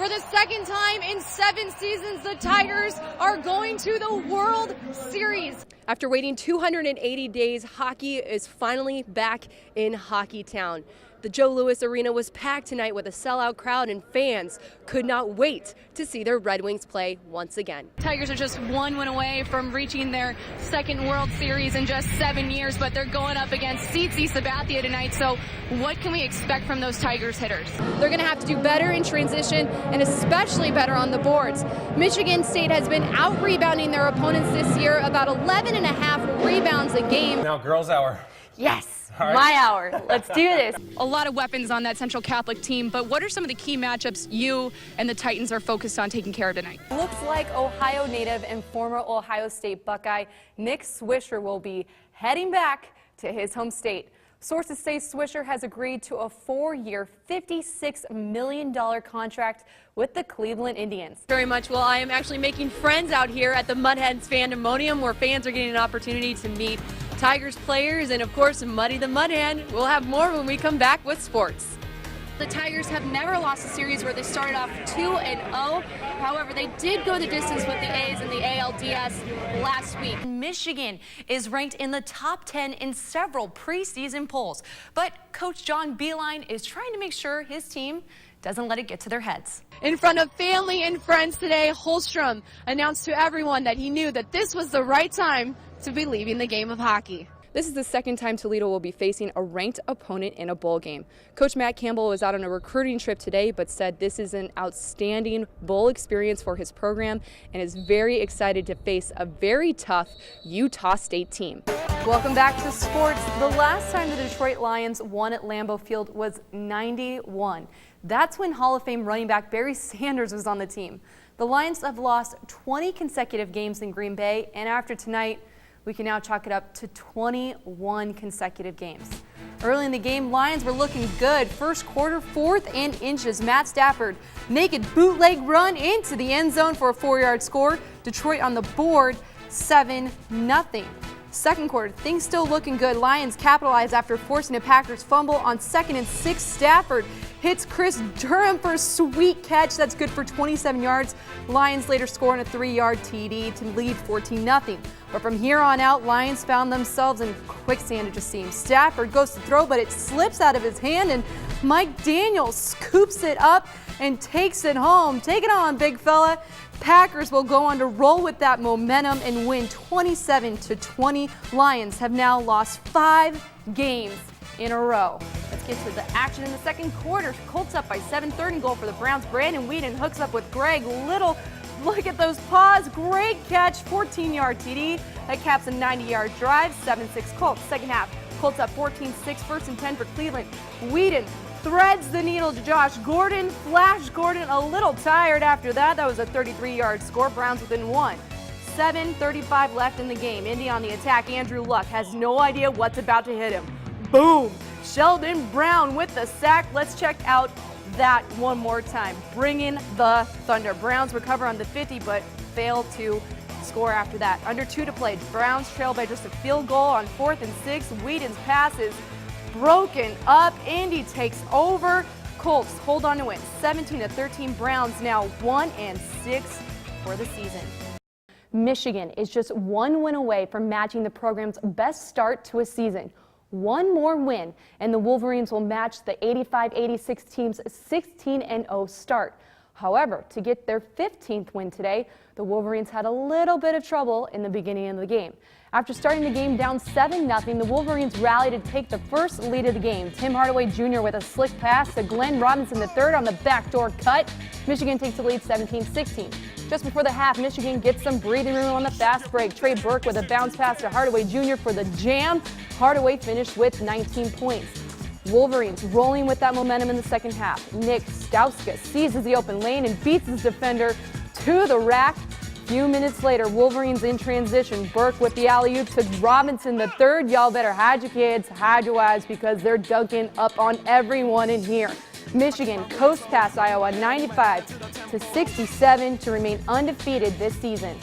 For the second time in 7 seasons, the Tigers are going to the World Series. After waiting 280 days, hockey is finally back in Hockey Town. The Joe Louis Arena was packed tonight with a sellout crowd, and fans could not wait to see their Red Wings play once again. Tigers are just 1 win away from reaching their second World Series in just 7 years, but they're going up against CC Sabathia tonight. So what can we expect from those Tigers hitters? They're going to have to do better in transition and especially better on the boards. Michigan State has been out-rebounding their opponents this year, about 11.5 rebounds a game. Now girls hour. Yes. Right. My hour. Let's do this. A lot of weapons on that Central Catholic team, but what are some of the key matchups you and the Titans are focused on taking care of tonight? Looks like Ohio native and former Ohio State Buckeye Nick Swisher will be heading back to his home state. Sources say Swisher has agreed to a 4-year, $56 million contract with the Cleveland Indians. Very much. Well, I am actually making friends out here at the Mudhens Fandemonium, where fans are getting an opportunity to meet Tigers players and, of course, Muddy the Mudhens. We'll have more when we come back with sports. The Tigers have never lost a series where they started off 2-0. However, they did go the distance with the A's in the ALDS last week. Michigan is ranked in the top 10 in several preseason polls. But Coach John Beilein is trying to make sure his team doesn't let it get to their heads. In front of family and friends today, Holstrom announced to everyone that he knew that this was the right time to be leaving the game of hockey. This is the second time Toledo will be facing a ranked opponent in a bowl game. Coach Matt Campbell was out on a recruiting trip today, but said this is an outstanding bowl experience for his program and is very excited to face a very tough Utah State team. Welcome back to sports. The last time the Detroit Lions won at Lambeau Field was '91. That's when Hall of Fame running back Barry Sanders was on the team. The Lions have lost 20 consecutive games in Green Bay, and after tonight, we can now chalk it up to 21 consecutive games. Early in the game, Lions were looking good. First quarter, 4th and inches. Matt Stafford, naked bootleg run into the end zone for a 4-yard score. Detroit on the board, 7-0. Second quarter, things still looking good. Lions capitalized after forcing a Packers fumble on 2nd and 6. Stafford hits Chris Durham for a sweet catch. That's good for 27 yards. Lions later score on a 3-yard TD to lead 14-0. But from here on out, Lions found themselves in quicksand, it just seems. Stafford goes to throw, but it slips out of his hand, and Mike Daniels scoops it up and takes it home. Take it on, big fella. Packers will go on to roll with that momentum and win 27-20. Lions have now lost 5 games in a row. Let's get to the action in the second quarter. Colts up by 7, 3rd and goal for the Browns. Brandon Whedon hooks up with Greg Little. Look at those paws. Great catch. 14-yard TD. That caps a 90-yard drive. 7-6 Colts. Second half. Colts up 14-6. 1st and 10 for Cleveland. Whedon threads the needle to Josh Gordon. Flash Gordon a little tired after that. That was a 33-yard score. Browns within 1. 7:35 left in the game. Indy on the attack. Andrew Luck has no idea what's about to hit him. Boom! Sheldon Brown with the sack. Let's check out that one more time. Bring in the Thunder. Browns recover on the 50, but fail to score after that. Under 2 to play. Browns trail by just a field goal on 4th and 6. Whedon's pass is broken up. Indy takes over. Colts hold on to win. 17-13. Browns now 1-6 for the season. Michigan is just 1 win away from matching the program's best start to a season. One more win, and the Wolverines will match the 85-86 team's 16-0 start. However, to get their 15th win today, the Wolverines had a little bit of trouble in the beginning of the game. After starting the game down 7-0, the Wolverines rallied to take the first lead of the game. Tim Hardaway Jr. with a slick pass to Glenn Robinson III on the backdoor cut. Michigan takes the lead 17-16. Just before the half, Michigan gets some breathing room on the fast break. Trey Burke with a bounce pass to Hardaway Jr. for the jam. Hardaway finished with 19 points. Wolverines rolling with that momentum in the second half. Nick Stauska seizes the open lane and beats his defender to the rack. Few minutes later, Wolverines in transition. Burke with the alley-oop to Robinson III. Y'all better hide your kids, hide your wives, because they're dunking up on everyone in here. Michigan coast past Iowa 95-67 to remain undefeated this season.